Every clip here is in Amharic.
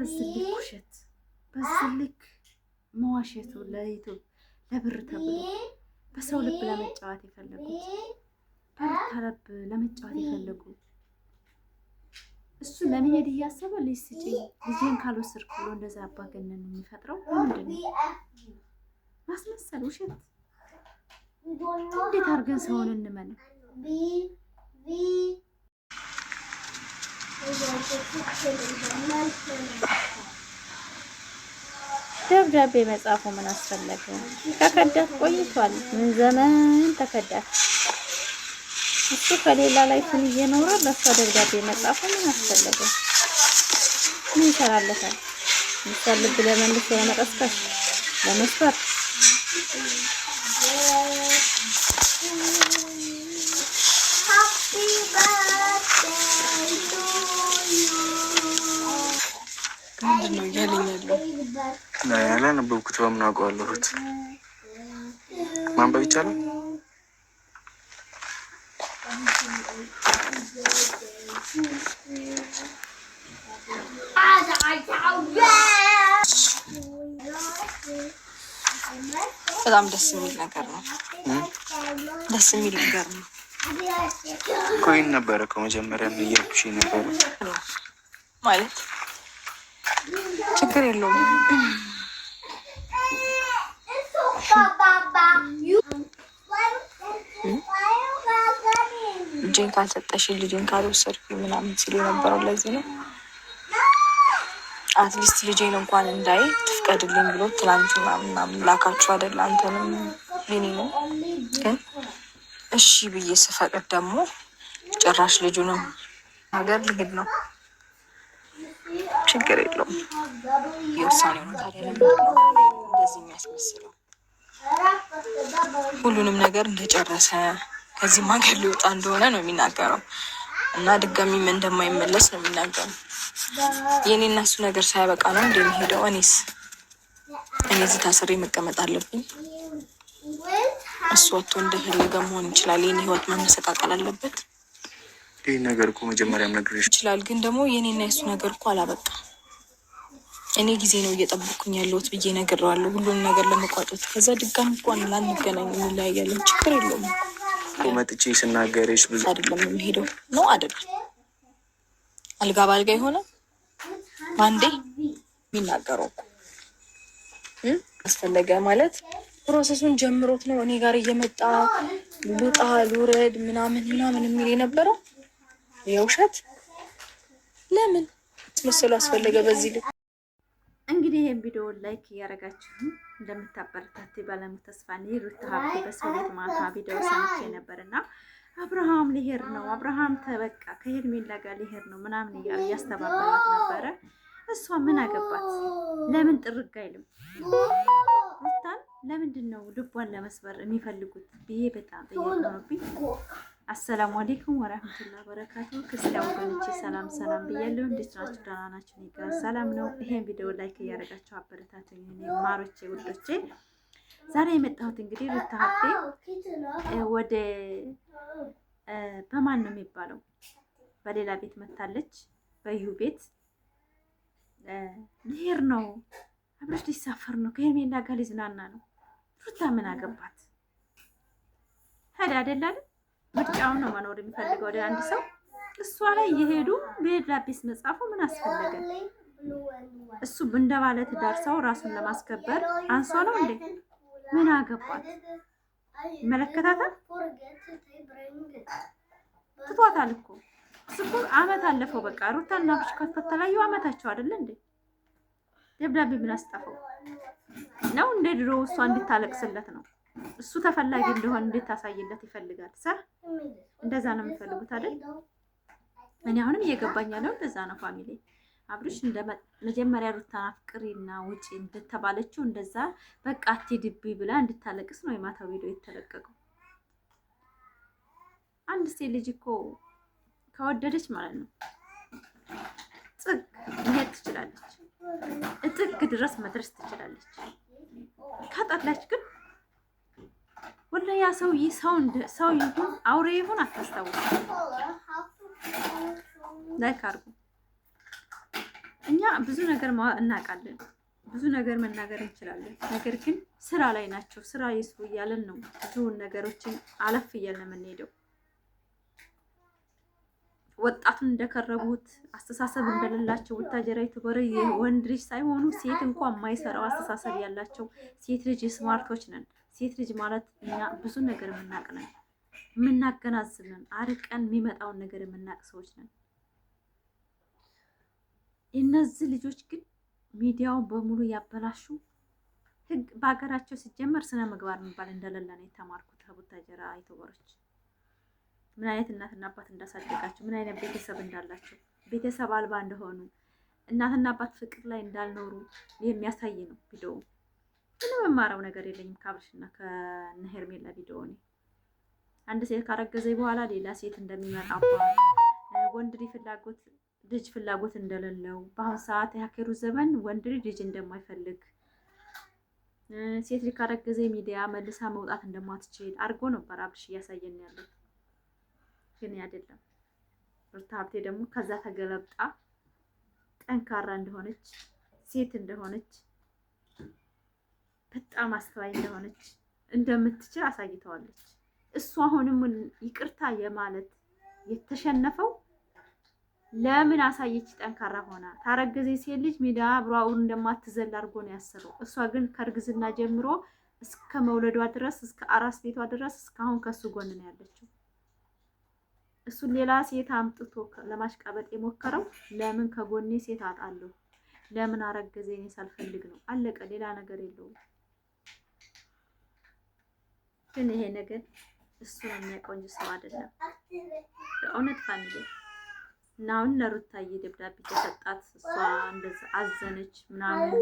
በዝልክ ውሸት በዝልክ መዋሸቱ ለዩቱብ ለብር ተብሎ በሰው ልብ ለመጫወት የፈለጉት በሩታ ልብ ለመጫወት የፈለጉ እሱ ለመሄድ እያሰበ ልጅ ስጪኝ ልጄን ካልወሰድኩ ብሎ እንደዛ አባገነን የሚፈጥረው ለምንድን ነው? ማስመሰል ውሸት። እንዴት አድርገን ሰውን እንመን? ደብዳቤ መጻፉ ምን አስፈለገ? ከከዳት ቆይቷል። ምን ዘመን ተከዳት። እሱ ከሌላ ላይ ትን እየኖረ ለሷ ደብዳቤ መጻፉ ምን አስፈለገ? ምን ይሰራለታል? ምሳሌ ልብ ለመልሶ ለመቀስቀስ ለመስፈር ምንድነው ያለኛለው? ያላነበብኩት በምን አውቀዋለሁ? ማንበብ ይቻላል? በጣም ደስ የሚል ነገር ነው። ደስ የሚል ነገር ነው። ኮይን ነበረ ከመጀመሪያ እያልኩሽ ነበረ ማለት ችግር የለውም። ልጄን ካልሰጠሽ ልጄን ካልወሰድኩ ምናምን ሲሉ የነበረው ለዚህ ነው። አትሊስት ልጄን እንኳን እንዳይ ትፍቀድልኝ ብሎ ትናንትና ምናምን ላካችሁ አይደል? አንተንም ቢኒንም ግን እሺ ብዬ ስፈቅድ ደግሞ ጭራሽ ልጁንም ሀገር ልሄድ ነው። ችግር የለውም። የውሳኔ ነው። ታዲያ እንደዚህ የሚያስመስለው ሁሉንም ነገር እንደጨረሰ ከዚህም ሀገር ሊወጣ እንደሆነ ነው የሚናገረው እና ድጋሚም እንደማይመለስ ነው የሚናገረው። የኔ እና እሱ ነገር ሳያበቃ ነው እንደሚሄደው። እኔ እዚህ ታስሬ መቀመጥ አለብኝ? እሱ ወጥቶ እንደፈለገ መሆን ይችላል። የኔ ህይወት መመሰቃቀል አለበት? ይህ ነገር እኮ መጀመሪያም ነገር ይችላል። ግን ደግሞ የኔና የሱ ነገር እኮ አላበቃ። እኔ ጊዜ ነው እየጠበኩኝ ያለሁት ብዬ ነግሬዋለሁ፣ ሁሉን ነገር ለመቋጨት። ከዛ ድጋሚ እንኳን ላንገናኝ እንለያያለን። ችግር የለውም። መጥቼ ስናገርሽ ብዙ አይደለም የሚሄደው ነው አይደለም። አልጋ ባልጋ የሆነ አንዴ የሚናገረው አስፈለገ ማለት ፕሮሰሱን ጀምሮት ነው እኔ ጋር እየመጣ ልውጣ ልውረድ ምናምን የሚል የነበረው የውሸት ለምን ትመስሉ አስፈለገ? በዚህ ልክ እንግዲህ ይሄን ቪዲዮ ላይክ እያደረጋችሁ እንደምታበረታቱ ባለሙ ተስፋ ነኝ። ሩታ ሀብቴ በሰው ቤት ማታ ቪዲዮ ሰምቼ ነበርና አብርሃም ሊሄድ ነው፣ አብርሃም ተበቃ ከሄርሜላ ጋር ሊሄድ ነው ምናምን እያሉ እያስተባበራት ነበረ። እሷ ምን አገባት? ለምን ጥርግ አይልም? ሩታን ለምንድን ነው ልቧን ለመስበር የሚፈልጉት ብዬ በጣም ጥያቄ ሆኖብኝ። አሰላሙ አለይኩም ወራህመቱላሂ ወበረካቱ። ክርስቲያን ወገኖቼ ሰላም ሰላም ብያለሁ። እንዴት ናችሁ? ደህና ናችሁ? እኔ ጋር ሰላም ነው። ይሄን ቪዲዮ ላይክ እያደረጋችሁ አበረታቱኝ እኔ ማሮቼ ውዶቼ። ዛሬ የመጣሁት እንግዲህ ሩታ ሀብቴ ወደ በማን ነው የሚባለው በሌላ ቤት መታለች፣ በዩ ቤት ልሄድ ነው፣ አብረሽ ሊሳፈር ነው፣ ከሄርሜላ ጋር ሊዝናና ነው። ሩታ ምን አገባት? ሄዳ አይደል ምርጫውን ነው መኖር የሚፈልገው ወደ አንድ ሰው። እሷ ላይ እየሄዱ በደብዳቤስ መጻፉ ምን አስፈለገ? እሱ እንደባለ ትዳር ሰው ራሱን ለማስከበር አንሶ ነው እንዴ? ምን አገባት? መለከታታል ትቷታል እኮ እሱ አመት አለፈው። በቃ ሩታና አብርሽ ከተለያዩ አመታቸው አይደል እንዴ? ደብዳቤ ምን አስጠፋው ነው? እንደ ድሮ እሷ እንድታለቅስለት ነው። እሱ ተፈላጊ እንደሆነ እንድታሳይለት ይፈልጋል። እንደዛ ነው የሚፈልጉት አይደል? እኔ አሁንም እየገባኝ ያለው እንደዛ ነው። ፋሚሊ አብርሽ እንደ መጀመሪያ ሩታና ፍቅሪና ውጪ እንደተባለችው እንደዛ በቃ አትድቢ ብላ እንድታለቅስ ነው የማታው ቪዲዮ የተለቀቀው። አንድ ሴት ልጅ እኮ ከወደደች ማለት ነው ጥግ መሄድ ትችላለች፣ ጥግ ድረስ መድረስ ትችላለች። ካጣላች ግን ወላ ያ ሰውዬ ሰው ይሁን አውሬ ይሁን አታስታውስ። ላይክ አድርጉ። እኛ ብዙ ነገር እናውቃለን፣ ብዙ ነገር መናገር እንችላለን። ነገር ግን ስራ ላይ ናቸው። ስራ ይስሩ እያለን ነው ብዙውን ነገሮችን አለፍ እያልን የምንሄደው። ወጣቱን እንደከረቡት አስተሳሰብ እንደሌላቸው ወታጀራ የተበረ የወንድ ልጅ ሳይሆኑ ሴት እንኳን የማይሰራው አስተሳሰብ ያላቸው ሴት ልጅ ስማርቶች ነን። ሴት ልጅ ማለት እኛ ብዙ ነገር የምናውቅ ነን፣ የምናገናዝብ ነን፣ አርቀን የሚመጣውን ነገር የምናውቅ ሰዎች ነን። እነዚህ ልጆች ግን ሚዲያውን በሙሉ ያበላሹ። ህግ በሀገራቸው ሲጀመር ስነ ምግባር የሚባል እንደሌለ ነው የተማርኩት ከቡታጀራ የተበሮች። ምን አይነት እናትና አባት እንዳሳደጋቸው፣ ምን አይነት ቤተሰብ እንዳላቸው፣ ቤተሰብ አልባ እንደሆኑ፣ እናትና አባት ፍቅር ላይ እንዳልኖሩ የሚያሳይ ነው ቪዲዮ። ምንም የማረው ነገር የለኝም ከአብርሽና ከነሄርሜላ ቪዲዮ። እኔ አንድ ሴት ካረገዘኝ በኋላ ሌላ ሴት እንደሚመጣባት፣ ወንድ ልጅ ፍላጎት እንደሌለው፣ በአሁኑ ሰዓት የሀኬሩ ዘመን ወንድ ልጅ እንደማይፈልግ፣ ሴት ልጅ ካረገዘ ሚዲያ መልሳ መውጣት እንደማትችል አድርጎ ነበር አብርሽ እያሳየን ያለው። ግን አይደለም። ሩታ ሀብቴ ደግሞ ከዛ ተገለብጣ ጠንካራ እንደሆነች፣ ሴት እንደሆነች፣ በጣም አስተዋይ እንደሆነች፣ እንደምትችል አሳይተዋለች። እሱ አሁንም ይቅርታ የማለት የተሸነፈው ለምን አሳየች? ጠንካራ ሆና ታረገዘ ሴት ልጅ ሜዳ አብሯውን እንደማትዘል አድርጎ ነው ያሰረው። እሷ ግን ከእርግዝና ጀምሮ እስከ መውለዷ ድረስ እስከ አራስ ቤቷ ድረስ እስካሁን ከሱ ጎን ነው ያለችው። እሱን ሌላ ሴት አምጥቶ ለማሽቃበጥ የሞከረው ለምን ከጎኔ ሴት አጣለሁ፣ ለምን አረገዘ እኔ ሳልፈልግ ነው። አለቀ። ሌላ ነገር የለውም። ግን ይሄ ነገር እሱ ነው የሚያውቀው እንጂ ሰው አይደለም። በእውነት ፋሚሊ እና አሁን ለሩታዬ ደብዳቤ ተሰጣት። እሷ እንደዛ አዘነች ምናምን።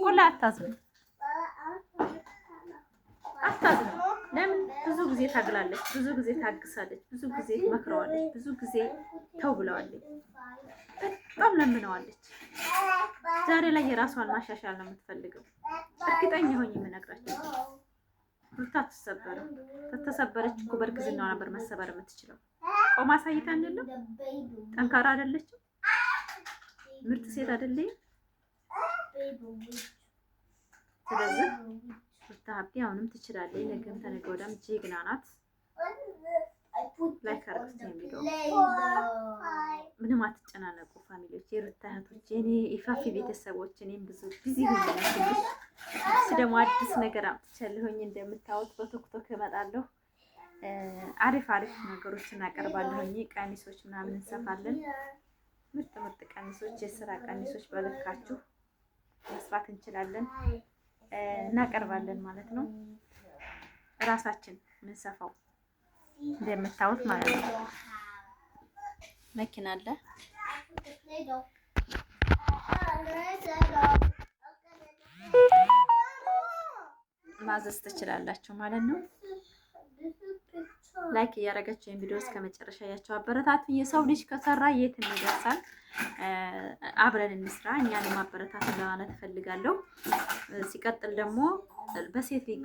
ሁላ አታዝንም። ለምን? ብዙ ጊዜ ታግላለች፣ ብዙ ጊዜ ታግሳለች፣ ብዙ ጊዜ መክረዋለች፣ ብዙ ጊዜ ተው ብለዋለች፣ በጣም ለምነዋለች። ዛሬ ላይ የራሷን ማሻሻል ነው የምትፈልገው። እርግጠኛ ሆኜ የምነግራቸው ሩታ አትሰበርም። ከተሰበረች እኮ በእርግዝናዋ ነበር መሰበር የምትችለው። ቆማ አሳይታ አይደለም? ጠንካራ አይደለችም? ምርጥ ሴት አይደለች? ስለዚህ ሩታ ሀብቴ አሁንም ትችላለች። ነገም ተነገ ወዲያም ጀግና ናት። ላይክ አርጉት የሚለው ምንም አትጨናነቁ ፋሚሊዎች፣ የሩታ እህቶች፣ የኔ የፋፊ ቤተሰቦች። እኔም ብዙ ቢዚ ሆኛለሁ። እሱ ደግሞ አዲስ ነገር አምጥቻለሁኝ። እንደምታዩት በቶክቶክ እመጣለሁ። አሪፍ ነገሮችን አቀርባለሁኝ። ቀሚሶች ምናምን እንሰፋለን። ምርጥ ቀሚሶች፣ የስራ ቀሚሶች በልካችሁ መስራት እንችላለን፣ እናቀርባለን ማለት ነው። ራሳችን ምንሰፋው እንደምታዩት ማለት ነው። መኪና አለ ማዘዝ ትችላላችሁ ማለት ነው። ላይክ እያደረጋችሁ ቪዲዮ እስከ መጨረሻ ያቸው አበረታቱኝ። የሰው ልጅ ከሰራ የት ይደርሳል? አብረን እንስራ። እኛንም አበረታቱ ለማለት እፈልጋለሁ። ሲቀጥል ደግሞ በሴት ልጅ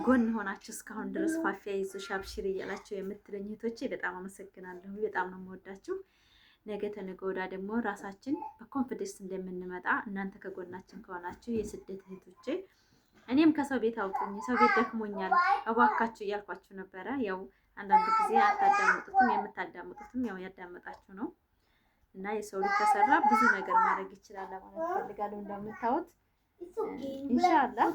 ጎን ሆናችሁ እስካሁን ድረስ ፋፊያ ይዞሽ አብሽር እያላችሁ የምትለኝ እህቶቼ በጣም አመሰግናለሁ። በጣም ነው የምወዳችሁ። ነገ ተነገ ወዲያ ደግሞ ራሳችን በኮንፊደንስ እንደምንመጣ እናንተ ከጎናችን ከሆናችሁ የስደት እህቶቼ፣ እኔም ከሰው ቤት አውጡኝ፣ ሰው ቤት ደክሞኛል እባካችሁ እያልኳችሁ ነበረ። ያው አንዳንድ ጊዜ አታዳምጡትም፣ የምታዳምጡትም ያው ያዳመጣችሁ ነው። እና የሰው ልጅ ከሰራ ብዙ ነገር ማድረግ ይችላል ማለት ፈልጋለሁ። እንደምታዩት ኢንሻአላህ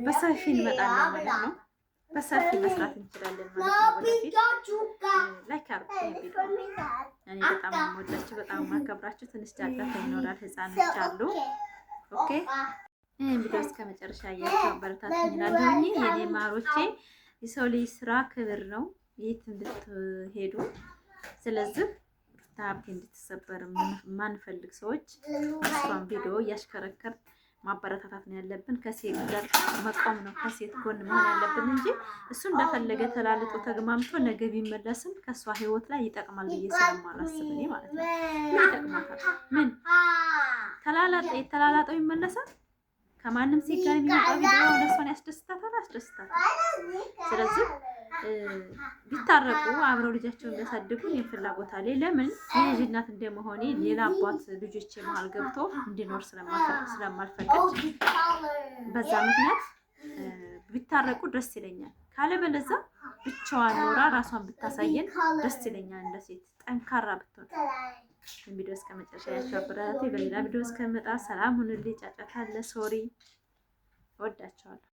በሰፊ እንመጣለን ማለት ነው። በሰፊ መስራት እንችላለን ማለት ነው። ወደፊት ላይክ አድርጉ። እኔ በጣም የምወዳችሁ በጣም የማከብራችሁ፣ ትንሽ ጫጫታ ይኖራል፣ ህፃኖች አሉ። ኦኬ ይሄን ቪዲዮ እስከ መጨረሻ እያያችሁ አበረታቱኝ እላለሁኝ የኔ ማሮቼ። የሰው ልጅ ስራ ክብር ነው፣ የት እንድትሄዱ። ስለዚህ ሩታ ሀብቴ እንድትሰበር ማንፈልግ ሰዎች እሷን ቪዲዮ እያሽከረከር ማበረታታት ነው ያለብን። ከሴት ጋር መቆም ነው፣ ከሴት ጎን መሆን ያለብን እንጂ እሱ እንደፈለገ ተላልጦ ተግማምቶ ነገ ቢመለስም ከእሷ ህይወት ላይ ይጠቅማል ብዬ ስለማላስብ እኔ ማለት ነው። ምን ይጠቅማታል? ምን የተላላጠው ይመለሳል? ከማንም ሴት ጋር የሚመጣው ቪዲዮ እሷን ያስደስታታል? አስደስታታል። ስለዚህ ቢታረቁ አብረው ልጃቸውን ቢያሳድጉ እኔም ፍላጎት አለኝ። ለምን የልጅ እናት እንደመሆኔ ሌላ አባት ልጆቼ መሀል ገብቶ እንዲኖር ስለማልፈልግ በዛ ምክንያት ቢታረቁ ደስ ይለኛል። ካለበለዚያ ብቻዋን ኖራ ራሷን ብታሳየን ደስ ይለኛል። እንደ ሴት ጠንካራ ብትሆን። ቪዲዮ እስከ መጨረሻ ያቸው አበረታቴ። በሌላ ቪዲዮ እስከመጣ ሰላም ሁኑልኝ። ጫጫታ አለ፣ ሶሪ። እወዳቸዋለሁ።